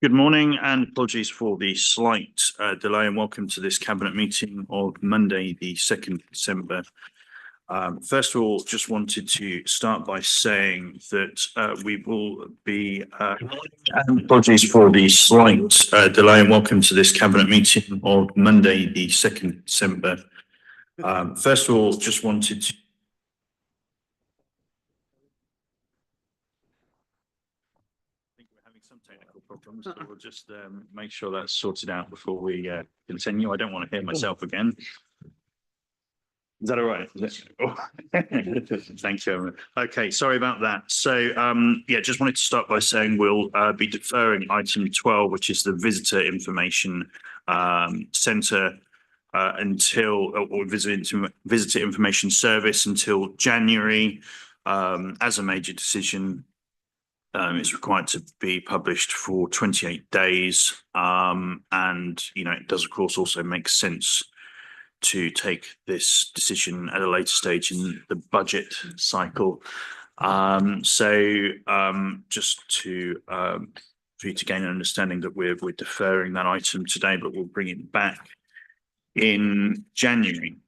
Good morning and apologies for the slight delay, and welcome to this cabinet meeting of Monday, the 2nd of December. First of all, just wanted to start by saying that we will be apologies for the slight delay, and welcome to this cabinet meeting of Monday, the 2nd of December. First of all, just wanted to some technical problems, so we'll just make sure that's sorted out before we continue. I don't want to hear myself again. Is that all right? Thank you. Okay, sorry about that. So yeah, just wanted to start by saying we'll be deferring item 12, which is the visitor information centre until or visitor information service until January as a major decision. It's required to be published for 28 days. And, it does, of course, also make sense to take this decision at a later stage in the budget cycle. Just to for you to gain an understanding that we're deferring that item today, but we'll bring it back in January.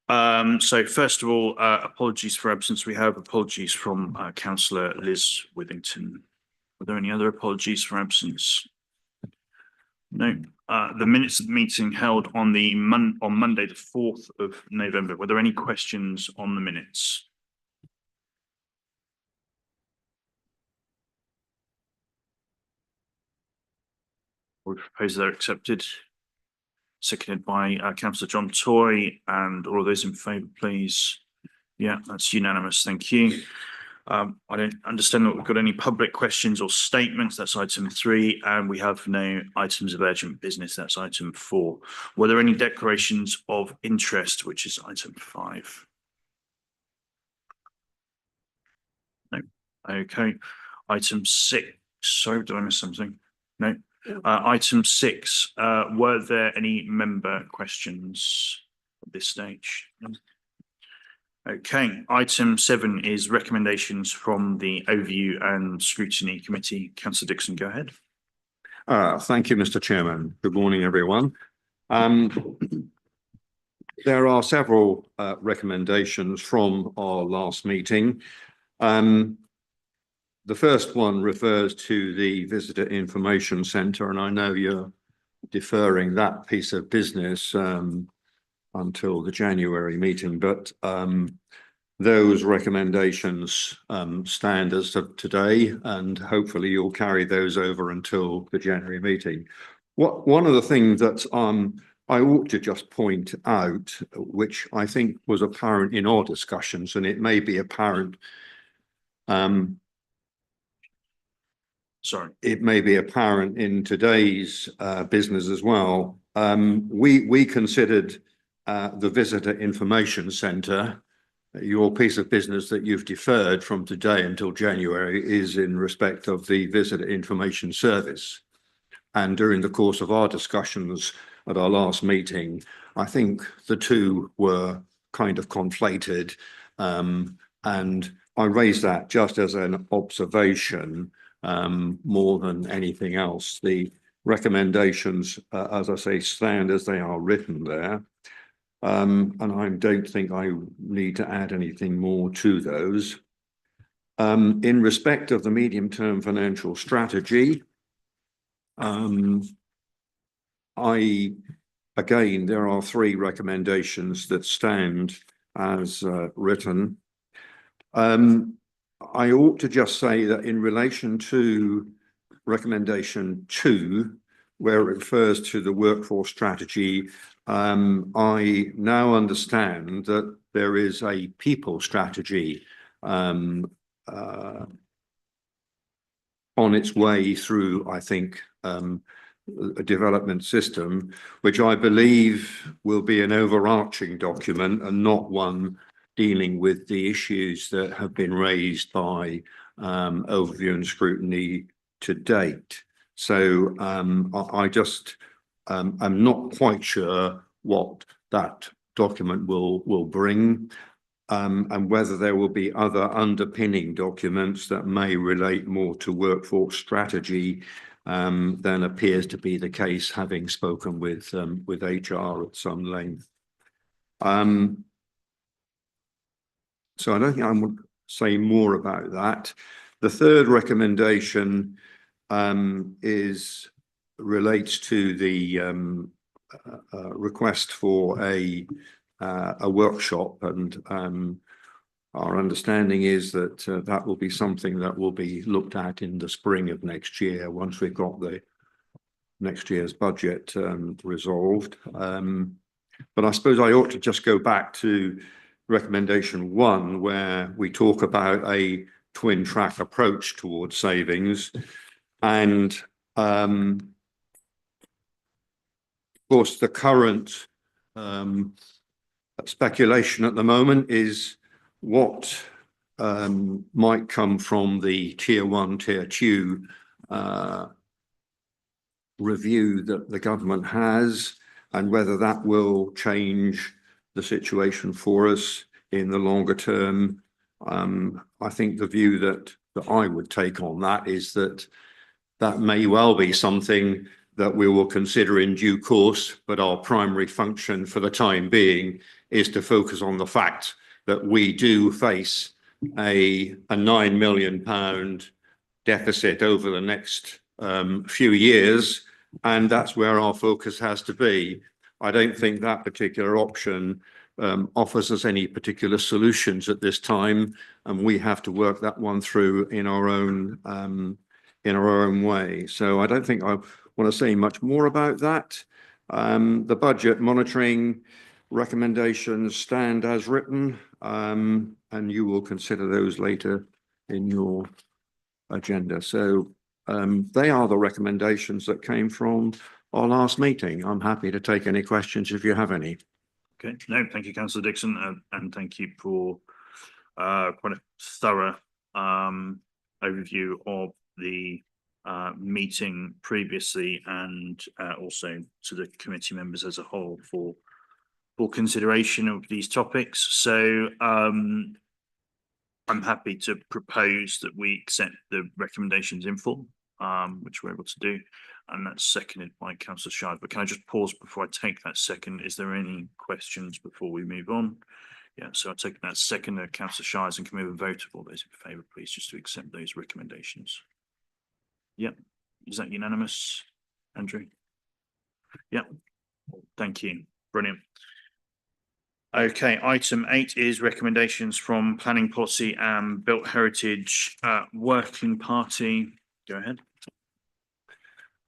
So first of all, apologies for absence. We have apologies from Councillor Liz Withington. Were there any other apologies for absence? No. The minutes of the meeting held on on Monday, the 4th of November. Were there any questions on the minutes? We propose they're accepted. Seconded by Councillor John Toy, and all of those in favour, please. Yeah, that's unanimous. Thank you. I don't understand that we've got any public questions or statements. That's item 3, and we have no items of urgent business. That's item 4. Were there any declarations of interest, which is item 5? No. Okay. Item 6. Sorry, did I miss something? No. Item 6, were there any member questions at this stage? Okay, item 7 is recommendations from the Overview and Scrutiny Committee. Councillor Dixon, go ahead. Thank you, Mr. Chairman. Good morning, everyone. There are several recommendations from our last meeting. The first one refers to the Visitor Information Centre, and I know you're deferring that piece of business until the January meeting, but those recommendations stand as of today, and hopefully you'll carry those over until the January meeting. One of the things that I ought to just point out, which I think was apparent in our discussions, and it may be apparent it may be apparent in today's business as well. We considered the Visitor Information Centre, your piece of business that you've deferred from today until January, is in respect of the Visitor Information Service. And during the course of our discussions at our last meeting, I think the two were kind of conflated. And I raise that just as an observation more than anything else. The recommendations, as I say, stand as they are written there. And I don't think I need to add anything more to those. In respect of the medium-term financial strategy, again, there are 3 recommendations that stand as written. I ought to just say that in relation to recommendation 2, where it refers to the workforce strategy, I now understand that there is a people strategy on its way through, I think, a development system, which I believe will be an overarching document and not one dealing with the issues that have been raised by Overview and Scrutiny to date. So I just am not quite sure what that document will bring, and whether there will be other underpinning documents that may relate more to workforce strategy than appears to be the case, having spoken with HR at some length. So I don't think I would say more about that. The third recommendation relates to the request for a workshop, and our understanding is that that will be something that will be looked at in the spring of next year, once we've got the next year's budget resolved. But I suppose I ought to just go back to recommendation 1, where we talk about a twin track approach towards savings. And of course, the current speculation at the moment is what might come from the tier 1, tier 2 review that the government has, and whether that will change the situation for us in the longer term. I think the view that I would take on that is that that may well be something that we will consider in due course, but our primary function for the time being is to focus on the fact that we do face a £9 million deficit over the next few years, and that's where our focus has to be. I don't think that particular option offers us any particular solutions at this time, and we have to work that one through in our own way. So I don't think I want to say much more about that. The budget monitoring recommendations stand as written, and you will consider those later in your agenda. So they are the recommendations that came from our last meeting. I'm happy to take any questions if you have any. Okay, no, thank you, Councillor Dixon, and thank you for quite a thorough overview of the meeting previously, and also to the committee members as a whole for consideration of these topics. So I'm happy to propose that we accept the recommendations in full, which we're able to do, and that's seconded by Councillor Shires. But can I just pause before I take that second? Is there any questions before we move on? Yeah, so I'll take that second, Councillor Shires, and can we have a vote of all those in favour, please, just to accept those recommendations? Yep. Is that unanimous, Andrew? Yep. Thank you. Brilliant. Okay, item 8 is recommendations from Planning Policy and Built Heritage Working Party. Go ahead.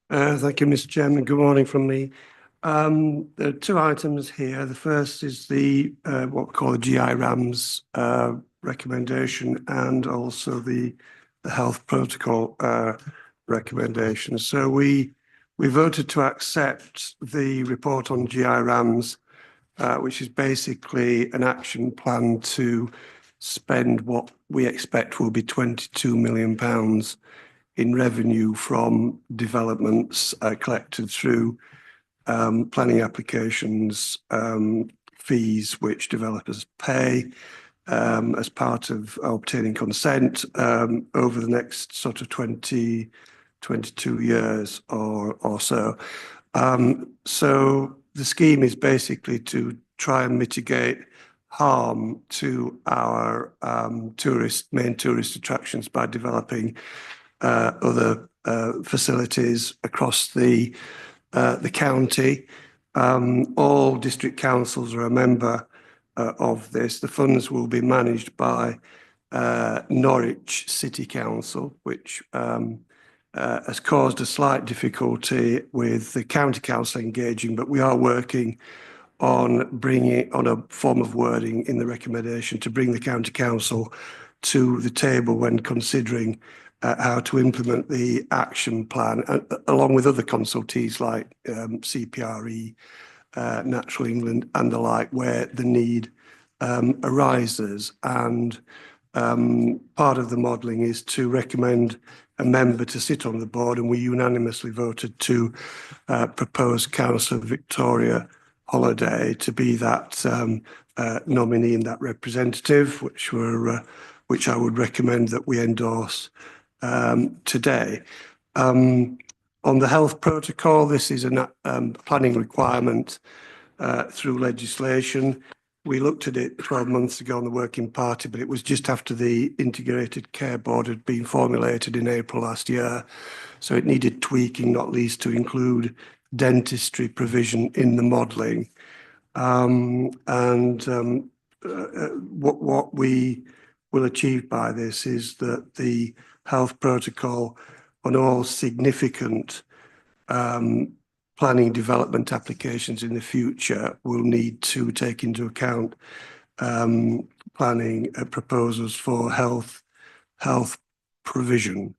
Thank you, Mr. Chairman. Good morning from me. There are 2 items here. The first is the what we call the GI-RAMS recommendation, and also the health protocol recommendation. So we voted to accept the report on GI-RAMS, which is basically an action plan to spend what we expect will be £22 million in revenue from developments collected through planning applications, fees which developers pay as part of obtaining consent over the next sort of 22 years or so. So the scheme is basically to try and mitigate harm to our main tourist attractions by developing other facilities across the county. All district councils are a member of this. The funds will be managed by Norwich City Council, which has caused a slight difficulty with the county council engaging, but we are working on bringing on a form of wording in the recommendation to bring the county council to the table when considering how to implement the action plan, along with other consultees like CPRE, Natural England and the like, where the need arises. And part of the modelling is to recommend a member to sit on the board, and we unanimously voted to propose Councillor Victoria Holliday to be that nominee and that representative, which I would recommend that we endorse today. On the health protocol, this is a planning requirement through legislation. We looked at it 12 months ago on the working party, but it was just after the Integrated Care Board had been formulated in April last year. So it needed tweaking, not least to include dentistry provision in the modelling. What we will achieve by this is that the health protocol on all significant planning development applications in the future will need to take into account planning proposals for health provision.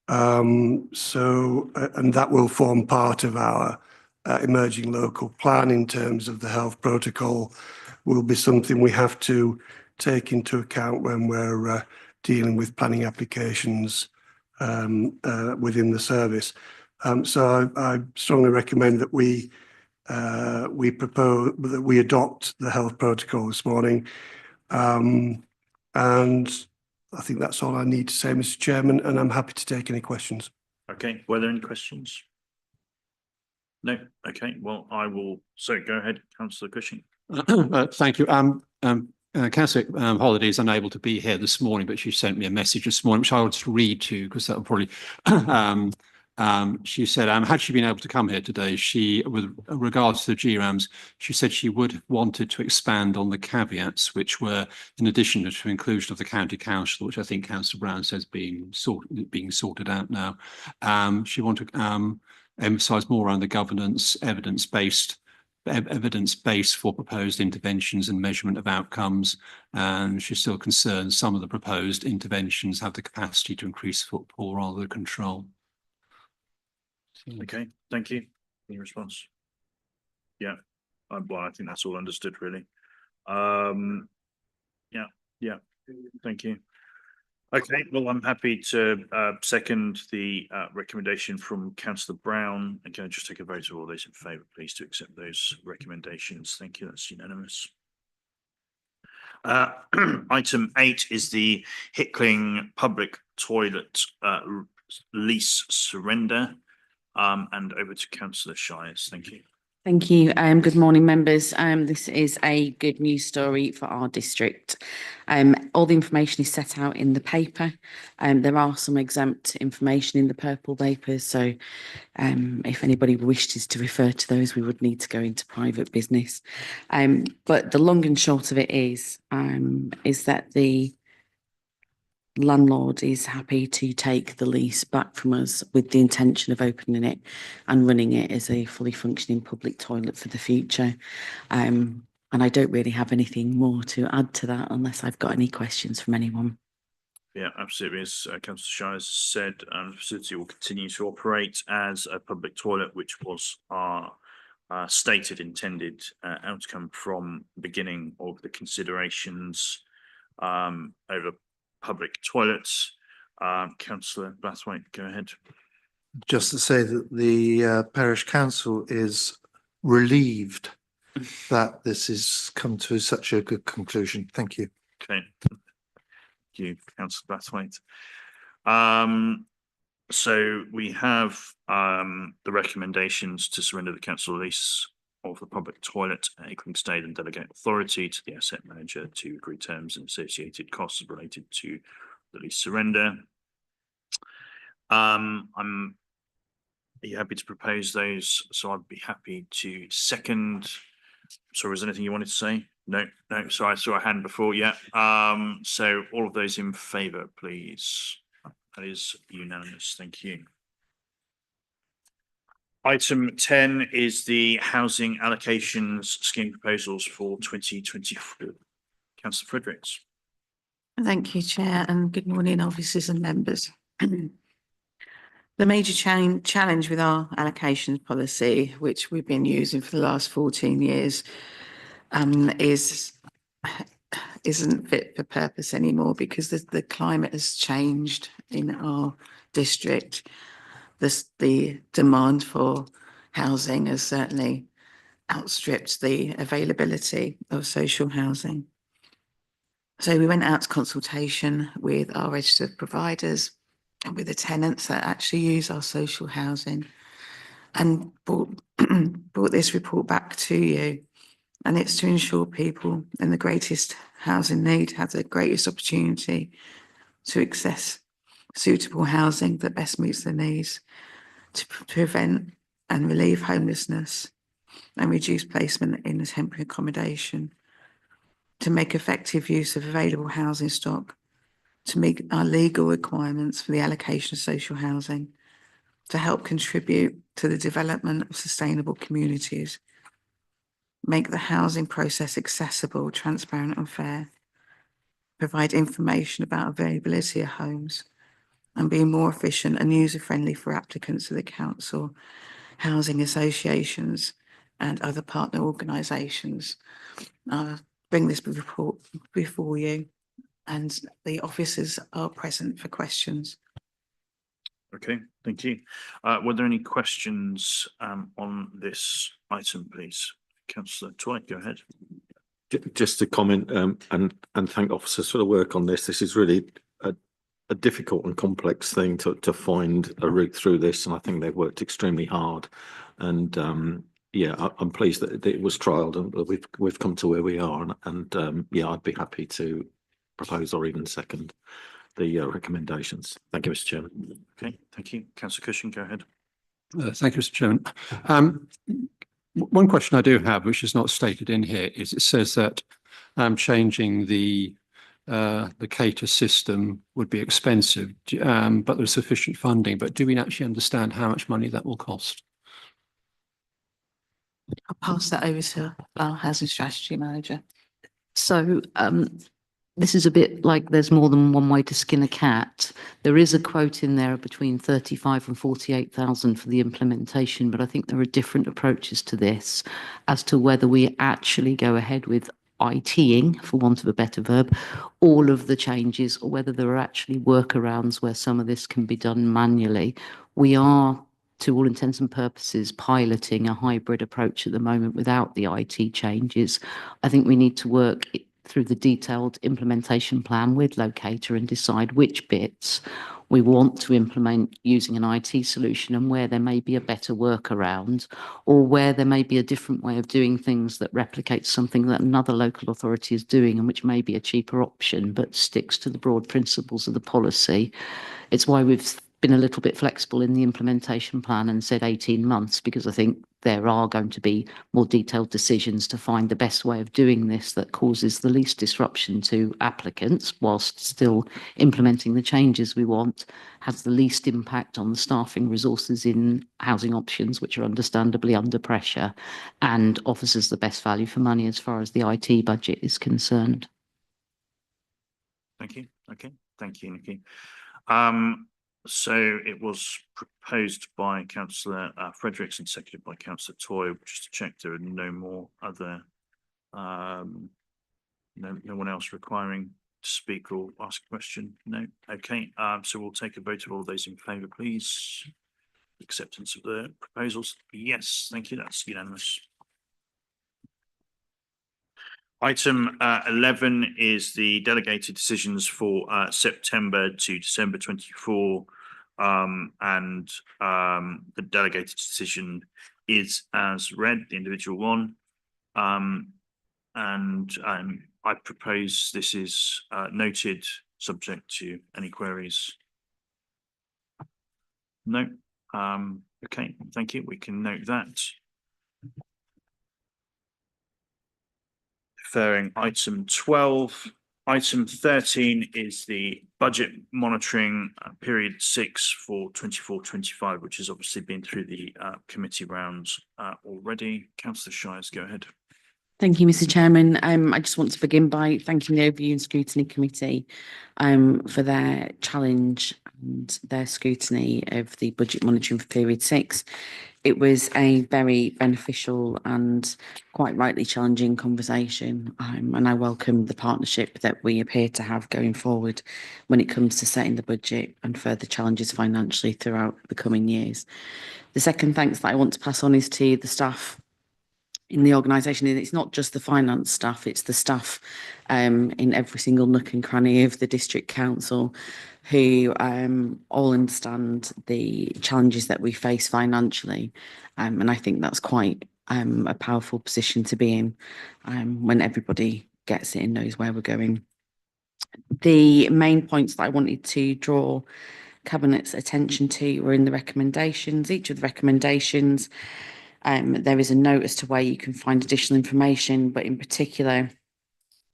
And that will form part of our emerging local plan in terms of the health protocol, will be something we have to take into account when we're dealing with planning applications within the service. So I strongly recommend that we adopt the health protocol this morning. And I think that's all I need to say, Mr. Chairman, and I'm happy to take any questions. Okay, were there any questions? No, okay, well, I will, so go ahead, councillor Cushing. Thank you. Councillor Holiday is unable to be here this morning, but she sent me a message this morning, which I will just read to you because that will probably. She said, had she been able to come here today, with regards to the GRAMs, she said she would have wanted to expand on the caveats, which were in addition to inclusion of the county council, which I think Councillor Brown says being sorted out now. She wanted to emphasise more around the governance, evidence base for proposed interventions and measurement of outcomes. And she's still concerned some of the proposed interventions have the capacity to increase footfall rather than control. Okay, thank you. Any response? Yeah, well, I think that's all understood, really. Yeah, thank you. Okay, well, I'm happy to second the recommendation from Councillor Brown. And can I just take a vote of all those in favour, please, to accept those recommendations? Thank you, that's unanimous. Item 8 is the Hickling Public Toilet lease surrender. And over to Councillor Shires. Thank you. Thank you. Good morning, members. This is a good news story for our district. All the information is set out in the paper. There are some exempt information in the purple papers. So if anybody wishes to refer to those, we would need to go into private business. But the long and short of it is that the landlord is happy to take the lease back from us with the intention of opening it and running it as a fully functioning public toilet for the future. And I don't really have anything more to add to that unless I've got any questions from anyone. Yeah, absolutely. As Councillor Shires said, the facility will continue to operate as a public toilet, which was our stated intended outcome from the beginning of the considerations over public toilets. Councillor Blathwaite, go ahead. Just to say that the parish council is relieved that this has come to such a good conclusion. Thank you. Okay. Thank you, Councillor Blathwaite. So we have the recommendations to surrender the council lease of the public toilet at Icklingsdale and delegate authority to the asset manager to agree terms and associated costs related to the lease surrender. Are you happy to propose those? So I'd be happy to second. Sorry, is there anything you wanted to say? No, sorry, I saw a hand before. Yeah. So all of those in favour, please. That is unanimous. Thank you. Item 10 is the housing allocations scheme proposals for 2024. Councillor Fredericks. Thank you, Chair, and good morning, officers and members. The major challenge with our allocations policy, which we've been using for the last 14 years, isn't fit for purpose anymore because the climate has changed in our district. The demand for housing has certainly outstripped the availability of social housing. So we went out to consultation with our registered providers and with the tenants that actually use our social housing, and brought this report back to you. And it's to ensure people in the greatest housing need have the greatest opportunity to access suitable housing that best meets their needs, to prevent and relieve homelessness and reduce placement in the temporary accommodation, to make effective use of available housing stock, to meet our legal requirements for the allocation of social housing, to help contribute to the development of sustainable communities, make the housing process accessible, transparent and fair, provide information about availability of homes, and be more efficient and user-friendly for applicants of the council, housing associations and other partner organisations. I'll bring this report before you, and the officers are present for questions. Okay, thank you. Were there any questions on this item, please? Councillor Toy, go ahead. Just to comment and thank officers for the work on this. This is really a difficult and complex thing to find a route through this, and I think they've worked extremely hard. And yeah, I'm pleased that it was trialled and we've come to where we are. And yeah, I'd be happy to propose or even second the recommendations. Thank you, Mr. Chairman. Okay, thank you. Councillor Cushing, go ahead. Thank you, Mr. Chairman. One question I do have, which is not stated in here, is it says that changing the cater system would be expensive, but there's sufficient funding. But do we actually understand how much money that will cost? I'll pass that over to our housing strategy manager. So this is a bit like there's more than one way to skin a cat. There is a quote in there between 35 and 48,000 for the implementation, but I think there are different approaches to this as to whether we actually go ahead with ITing, for want of a better verb, all of the changes, or whether there are actually workarounds where some of this can be done manually. We are, to all intents and purposes, piloting a hybrid approach at the moment without the IT changes. I think we need to work through the detailed implementation plan with Locator and decide which bits we want to implement using an IT solution and where there may be a better workaround, or where there may be a different way of doing things that replicates something that another local authority is doing and which may be a cheaper option but sticks to the broad principles of the policy. It's why we've been a little bit flexible in the implementation plan and said 18 months, because I think there are going to be more detailed decisions to find the best way of doing this that causes the least disruption to applicants whilst still implementing the changes we want, has the least impact on the staffing resources in housing options, which are understandably under pressure, and offers us the best value for money as far as the IT budget is concerned. Thank you. Okay, thank you, Nikki. So it was proposed by Councillor Fredericks and seconded by Councillor Toy. Just to check, there are no more other, no one else requiring to speak or ask a question. No. Okay. So we'll take a vote of all those in favour, please. Acceptance of the proposals. Yes. Thank you. That's unanimous. Item 11 is the delegated decisions for September to December 24, and the delegated decision is as read, the individual one, and I propose this is noted, subject to any queries. No. Okay, thank you. We can note that. Deferring item 12. Item 13 is the budget monitoring period 6 for 24-25, which has obviously been through the committee rounds already. Councillor Shires, go ahead. Thank you, Mr. Chairman. I just want to begin by thanking the Overview and Scrutiny Committee for their challenge and their scrutiny of the budget monitoring for period 6. It was a very beneficial and quite rightly challenging conversation, and I welcome the partnership that we appear to have going forward when it comes to setting the budget and further challenges financially throughout the coming years. The second thanks that I want to pass on is to the staff in the organisation. It's not just the finance staff, it's the staff in every single nook and cranny of the district council who all understand the challenges that we face financially. And I think that's quite a powerful position to be in when everybody gets it and knows where we're going. The main points that I wanted to draw Cabinet's attention to were in the recommendations. Each of the recommendations, there is a note as to where you can find additional information, but in particular,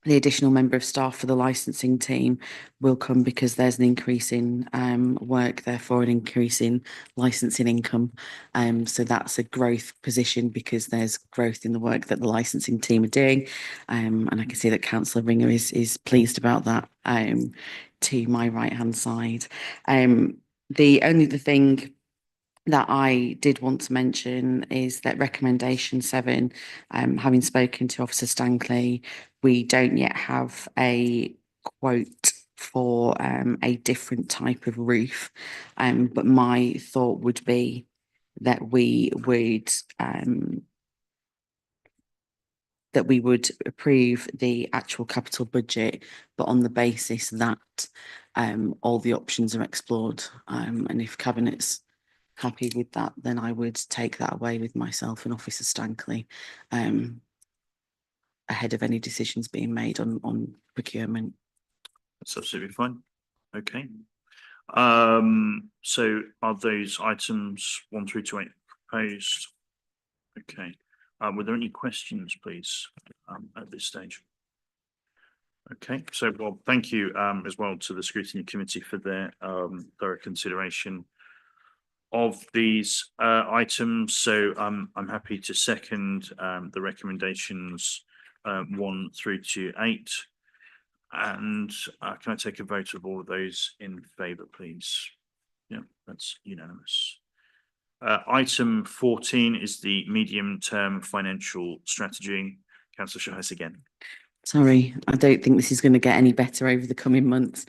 the additional member of staff for the licensing team will come because there's an increase in work, therefore an increase in licensing income. So that's a growth position because there's growth in the work that the licensing team are doing. And I can see that Councillor Ringer is pleased about that to my right-hand side. The only other thing that I did want to mention is that recommendation 7, having spoken to Officer Stankley, we don't yet have a quote for a different type of roof. But my thought would be that we would approve the actual capital budget, but on the basis that all the options are explored. And if Cabinet's happy with that, then I would take that away with myself and Officer Stankley ahead of any decisions being made on procurement. That's absolutely fine. Okay. So are those items 1 through to 8 proposed? Okay. Were there any questions, please, at this stage? Okay, so well, thank you as well to the Scrutiny Committee for their thorough consideration of these items. So I'm happy to second the recommendations 1 through to 8. And can I take a vote of all of those in favour, please? Yeah, that's unanimous. Item 14 is the medium-term financial strategy. Councillor Shahis again. Sorry, I don't think this is going to get any better over the coming months.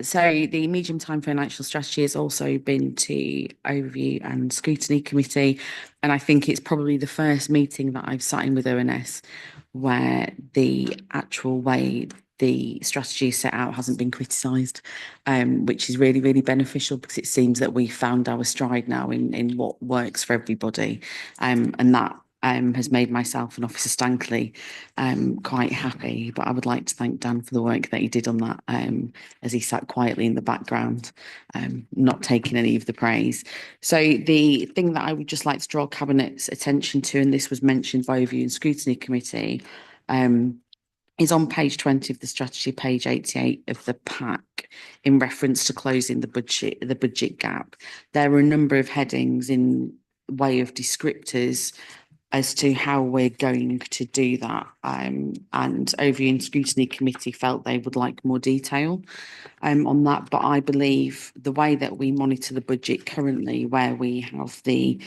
So the medium-term financial strategy has also been to overview and scrutiny committee, and I think it's probably the first meeting that I've sat in with ONS where the actual way the strategy is set out hasn't been criticised, which is really, really beneficial because it seems that we found our stride now in what works for everybody, and that has made myself and Officer Stankley quite happy. But I would like to thank Dan for the work that he did on that as he sat quietly in the background, not taking any of the praise. So the thing that I would just like to draw Cabinet's attention to, and this was mentioned by Overview and Scrutiny Committee, is on page 20 of the strategy, page 88 of the pack, in reference to closing the budget gap. There are a number of headings in way of descriptors as to how we're going to do that. And Overview and Scrutiny Committee felt they would like more detail on that. But I believe the way that we monitor the budget currently, where we have the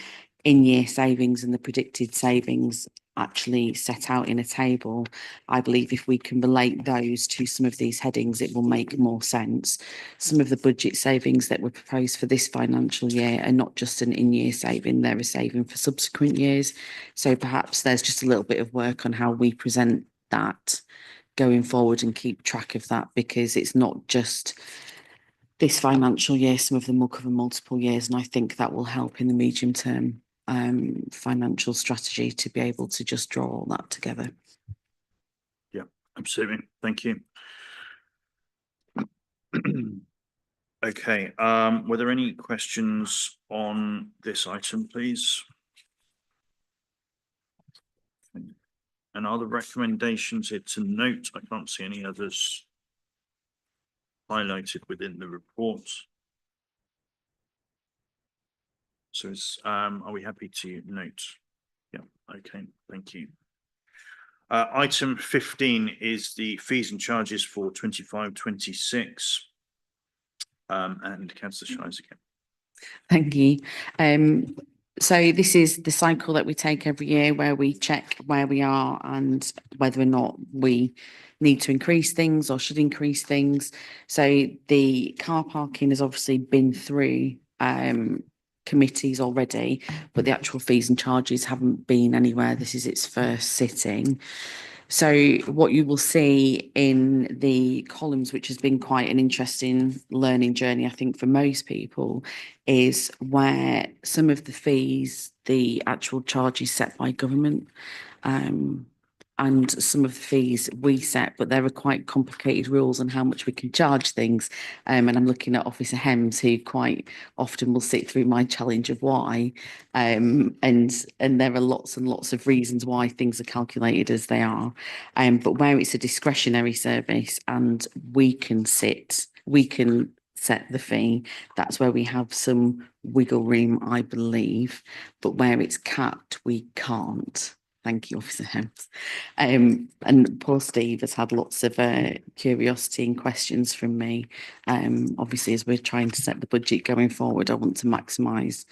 in-year savings and the predicted savings actually set out in a table, I believe if we can relate those to some of these headings, it will make more sense. Some of the budget savings that were proposed for this financial year are not just an in-year saving, they're a saving for subsequent years. So perhaps there's just a little bit of work on how we present that going forward and keep track of that, because it's not just this financial year, some of them will cover multiple years, and I think that will help in the medium term financial strategy to be able to just draw all that together. Yeah, absolutely. Thank you. Okay, were there any questions on this item, please? And are the recommendations here to note? I can't see any others highlighted within the report. So are we happy to note? Yeah, okay, thank you. Item 15 is the fees and charges for 25-26. And Councillor Shires again. Thank you. So this is the cycle that we take every year where we check where we are and whether or not we need to increase things or should increase things. So the car parking has obviously been through committees already, but the actual fees and charges haven't been anywhere. This is its first sitting. So what you will see in the columns, which has been quite an interesting learning journey, I think, for most people, is where some of the fees, the actual charges set by government, and some of the fees we set, but there are quite complicated rules on how much we can charge things. And I'm looking at Officer Hems, who quite often will sit through my challenge of why. And there are lots and lots of reasons why things are calculated as they are. But where it's a discretionary service and we can set the fee, that's where we have some wiggle room, I believe. But where it's capped, we can't. Thank you, Officer Hems. And poor Steve has had lots of curiosity and questions from me. Obviously, as we're trying to set the budget going forward, I want to maximise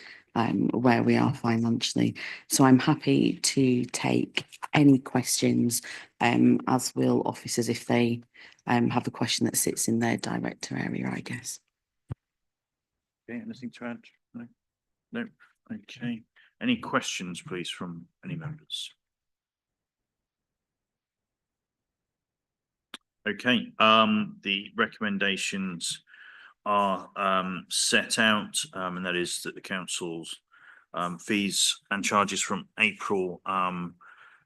where we are financially. So I'm happy to take any questions, as will officers if they have a question that sits in their director area, I guess. Okay, anything to add? No? No? Okay. Any questions, please, from any members? Okay, the recommendations are set out, and that is that the council's fees and charges from April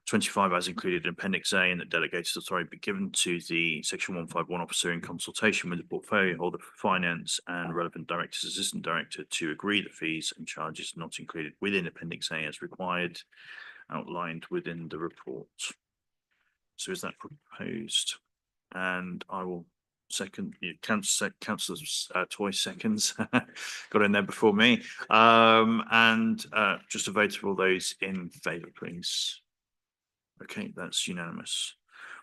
25 as included in Appendix A, and that delegated authority be given to the Section 151 officer in consultation with the portfolio holder for finance and relevant directors, assistant director, to agree the fees and charges not included within Appendix A as required, outlined within the report. So is that proposed? And I will second, Councillor Toy seconds, got in there before me. And just a vote of all those in favour, please. Okay, that's unanimous.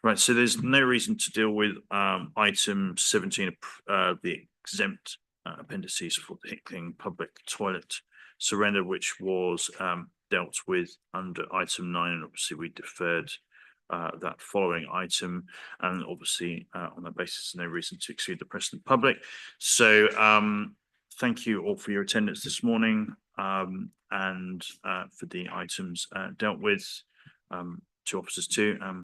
Right, so there's no reason to deal with item 17, the exempt appendices for the Hickling public toilet surrender, which was dealt with under item 9, and obviously we deferred that following item, and obviously on that basis no reason to exclude the press and public. So thank you all for your attendance this morning, and for the items dealt with, to officers too.